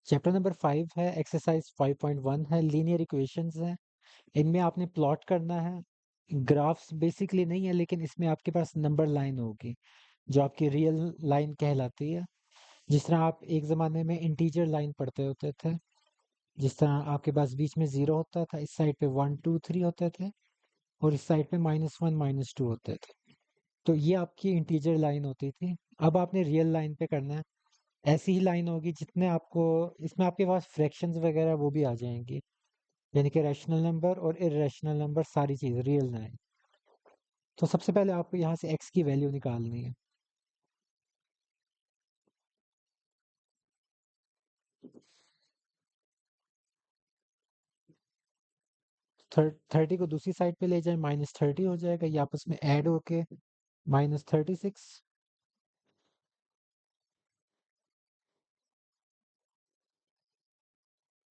Chapter number 5 है, exercise 5.1 है, linear equations है। इनमें आपने प्लॉट करना है। ग्राफ्स बेसिकली नहीं है, लेकिन इसमें आपके पास नंबर लाइन होगी जो आपकी रियल लाइन कहलाती है। जिस तरह आप एक ज़माने में इंटीजर लाइन पढ़ते होते थे, जिस तरह आपके पास बीच में 0 होता था, इस साइड पे 1 2 3 होते थे और इस साइड पे -1 -2 होते थे। तो ये आपकी इंटीजर लाइन होती थी। अब आपने रियल लाइन पे करना है। ऐसी ही लाइन होगी जितने आपको, इसमें आपके पास फ्रैक्शंस वगैरह वो भी आ जाएंगी, यानी कि रैशनल नंबर और इरेशनल नंबर, सारी चीज़ रियल लाइन। तो सबसे पहले आपको यहाँ से x की वैल्यू निकालनी है। 30 को दूसरी साइड पे ले जाए, -30 हो जाएगा, ये आपस में ऐड होके -36।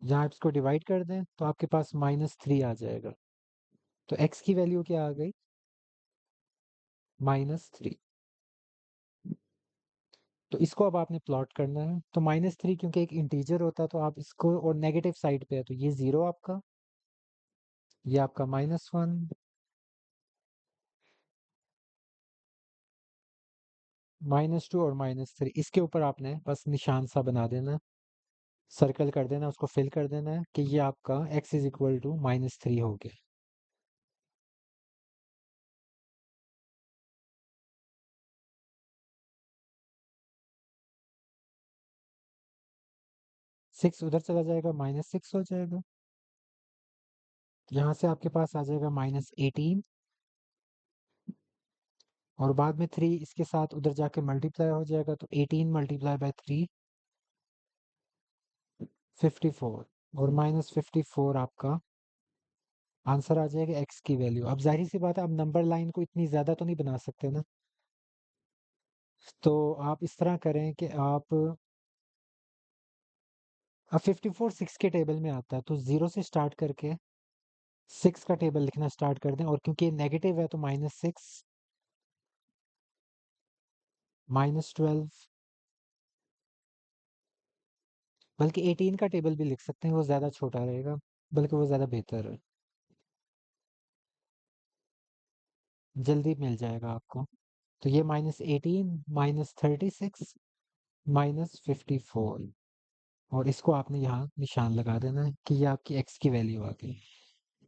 जहाँ आप इसको डिवाइड कर दें तो आपके पास -3 आ जाएगा। तो x की वैल्यू क्या आ गई? -3। तो इसको अब आपने प्लॉट करना है। तो -3 क्योंकि एक इंटीजर होता है तो आप इसको, और नेगेटिव साइड पे है तो ये 0 आपका, ये आपका -1, -2 और -3। इसके ऊपर आपने बस निशान सा बना देना है, सर्कल कर देना, उसको फिल कर देना है कि ये आपका x इज इक्वल टू -3 हो गया। सिक्स उधर चला जाएगा, -6 हो जाएगा। यहाँ से आपके पास आ जाएगा -18, और बाद में 3 इसके साथ उधर जाके मल्टीप्लाई हो जाएगा, तो 18 मल्टीप्लाई बाय 3 54, और -54 आपका आंसर आ जाएगा x की वैल्यू। अब जाहिर सी बात है, अब नंबर लाइन को इतनी ज्यादा तो नहीं बना सकते ना, तो आप इस तरह करें कि आप, अब 54 6 के टेबल में आता है तो 0 से स्टार्ट करके 6 का टेबल लिखना स्टार्ट कर दें, और क्योंकि ये नेगेटिव है तो -6, -12, बल्कि 18 का टेबल भी लिख सकते हैं, वो ज़्यादा छोटा रहेगा, बल्कि वो ज़्यादा बेहतर है, जल्दी मिल जाएगा आपको। तो ये -18, -36, -54, और इसको आपने यहाँ निशान लगा देना है कि ये आपकी x की वैल्यू आ गई।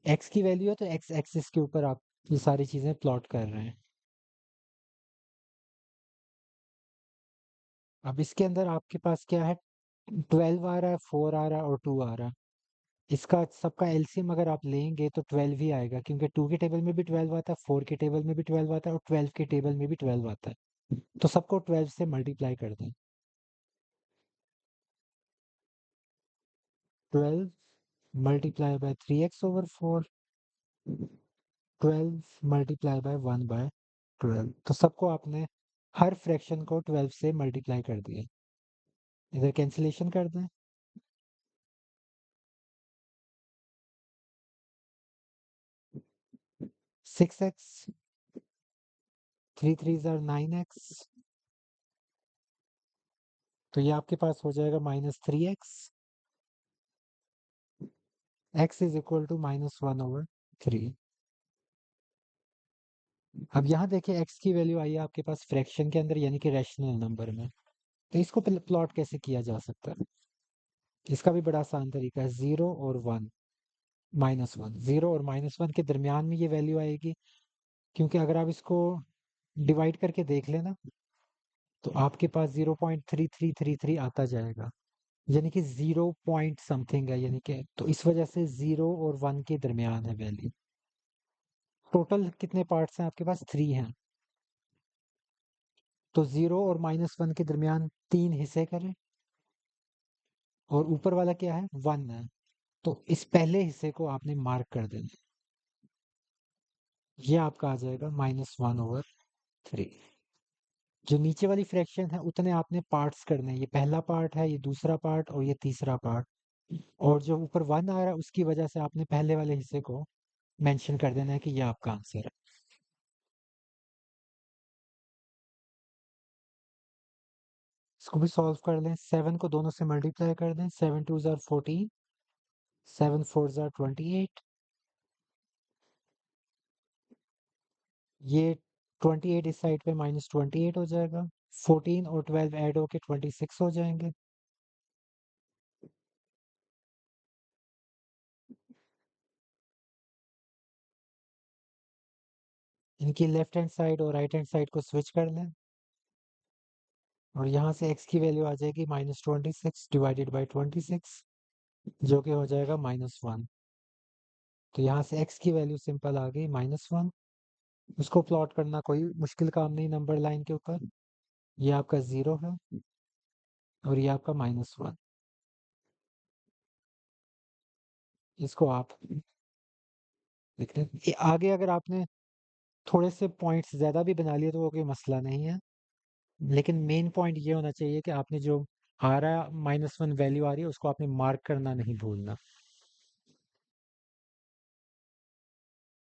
x की वैल्यू है तो x एक्सिस के ऊपर आप ये सारी चीज़ें प्लॉट कर रहे हैं। अब इसके अंदर आपके पास क्या है? 12 आ रहा है, 4 आ रहा है और 2 आ रहा है। इसका सबका एलसीएम अगर आप लेंगे तो 12 ही आएगा, क्योंकि 2 के टेबल में भी 12 आता है, 4 के टेबल में भी 12 आता है और 12 के टेबल में भी 12 आता है। तो सबको 12 से मल्टीप्लाई कर दें। 12 multiply by 3x/4, 12 multiply by 1/12। तो सबको आपने हर फ्रैक्शन को 12 से मल्टीप्लाई कर दिया। इधर कैंसिलेशन कर दें। 6x, 3 3s are 9x, तो ये आपके पास हो जाएगा -3x, x is equal to -1/3। अब यहाँ देखिए x की वैल्यू आई है आपके पास फ्रैक्शन के अंदर, यानी कि रैशनल नंबर में। तो इसको प्लॉट कैसे किया जा सकता है? इसका भी बड़ा आसान तरीका है, 0 और 1, -1, 0 और -1 के दरमियान में ये वैल्यू आएगी, क्योंकि अगर आप इसको डिवाइड करके देख लेना तो आपके पास 0.3333 आता जाएगा, यानी कि 0 पॉइंट समथिंग है, यानी कि तो इस वजह से 0 और 1 के दरमियान है वैल्यू। टोटल कितने पार्ट्स हैं आपके पास? 3 हैं। तो 0 और -1 के दरमियान 3 हिस्से करें, और ऊपर वाला क्या है? 1 है। तो इस पहले हिस्से को आपने मार्क कर देना, ये आपका आ जाएगा -1/3। जो नीचे वाली फ्रैक्शन है उतने आपने पार्ट्स करने हैं, ये पहला पार्ट है, ये दूसरा पार्ट और ये तीसरा पार्ट, और जो ऊपर 1 आ रहा है उसकी वजह से आपने पहले वाले हिस्से को मेंशन कर देना है कि ये आपका आंसर है। इसको भी सॉल्व कर लें। 7 को दोनों से मल्टीप्लाई कर दें। 7 टू ज़ार 14, 7 फोर ज़ार 28। ये 28 इस साइड पे -28 हो जाएगा। 14 और 12 ऐड होके 26 हो जाएंगे। इनकी लेफ्ट हैंड साइड और राइट हैंड साइड को स्विच कर लें और यहाँ से x की वैल्यू आ जाएगी -26 डिवाइडेड बाई 26, जो कि हो जाएगा -1। तो यहाँ से x की वैल्यू सिंपल आ गई -1। उसको प्लॉट करना कोई मुश्किल काम नहीं नंबर लाइन के ऊपर। ये आपका 0 है और ये आपका -1। इसको आप लिख लें। आगे अगर आपने थोड़े से पॉइंट्स ज़्यादा भी बना लिए तो वो कोई मसला नहीं है, लेकिन मेन पॉइंट ये होना चाहिए कि आपने जो आ रहा है -1 वैल्यू आ रही है उसको आपने मार्क करना नहीं भूलना।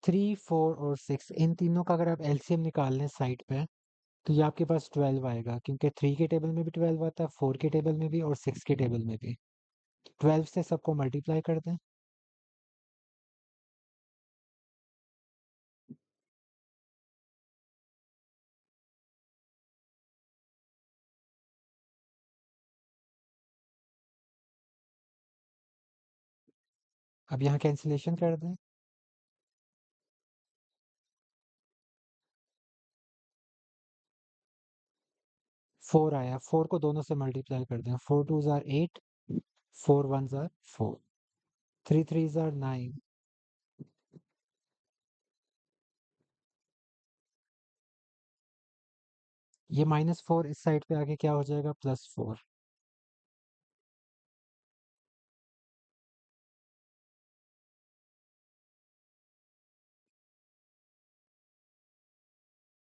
3, 4 और 6 इन तीनों का अगर आप एलसीएम निकाल लें साइड पे तो ये आपके पास 12 आएगा, क्योंकि 3 के टेबल में भी 12 आता है, 4 के टेबल में भी और 6 के टेबल में भी। 12 से सबको मल्टीप्लाई कर दें। अब यहाँ कैंसिलेशन कर दें। 4 आया, 4 को दोनों से मल्टीप्लाई कर दें। 4 टू ज़ार 8, 4 वन ज़ार 4, 3 थ्री ज़ार 9। ये -4 इस साइड पे आके क्या हो जाएगा, +4।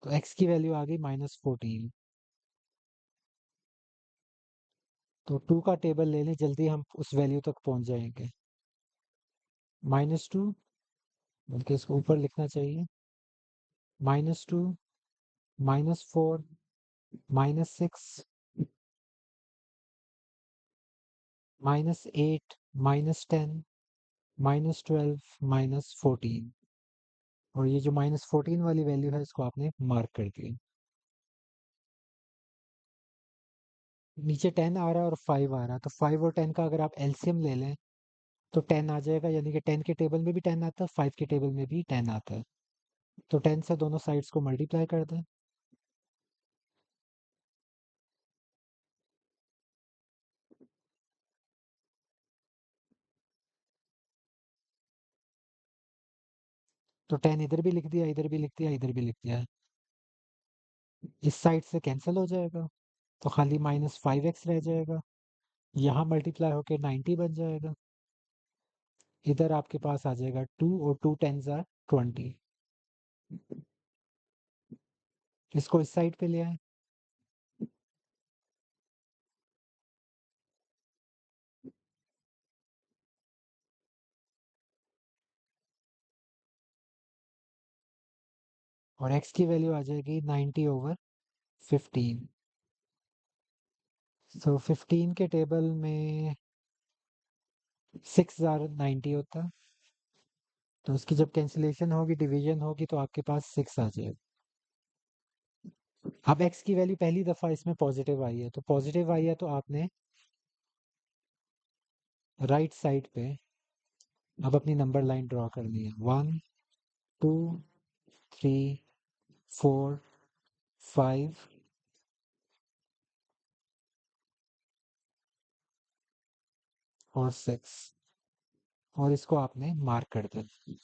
तो x की वैल्यू आ गई -14। तो 2 का टेबल ले लें, जल्दी हम उस वैल्यू तक पहुंच जाएंगे। -2, बल्कि इसको ऊपर लिखना चाहिए। -2, -4, -6, -8, -10, -12, -14। और ये जो -14 वाली वैल्यू है इसको आपने मार्क कर दिया। नीचे 10 आ रहा है और 5 आ रहा है, तो 5 और 10 का अगर आप एलसीएम ले लें तो 10 आ जाएगा, यानी कि 10 के टेबल में भी 10 आता है, 5 के टेबल में भी 10 आता है। तो 10 से दोनों साइड्स को मल्टीप्लाई कर दें। तो 10 इधर भी लिख दिया, इधर भी लिख दिया, इधर भी लिख दिया। इस साइड से कैंसिल हो जाएगा तो खाली -5x रह जाएगा। यहाँ मल्टीप्लाई होके 90 बन जाएगा। इधर आपके पास आ जाएगा 2 और 2 टेंस आर 20। इसको इस साइड पे ले आए। और x की वैल्यू आ जाएगी 90/15। सो 15 के टेबल में 6 जार 90 होता है, तो उसकी जब कैंसिलेशन होगी, डिवीजन होगी, तो आपके पास 6 आ जाएगा। अब x की वैल्यू पहली दफा इसमें पॉजिटिव आई है, तो पॉजिटिव आई है तो आपने राइट साइड पे अब अपनी नंबर लाइन ड्रॉ करनी है। 1, 2, 3, 4, 5 और 6, और इसको आपने मार्क कर देना।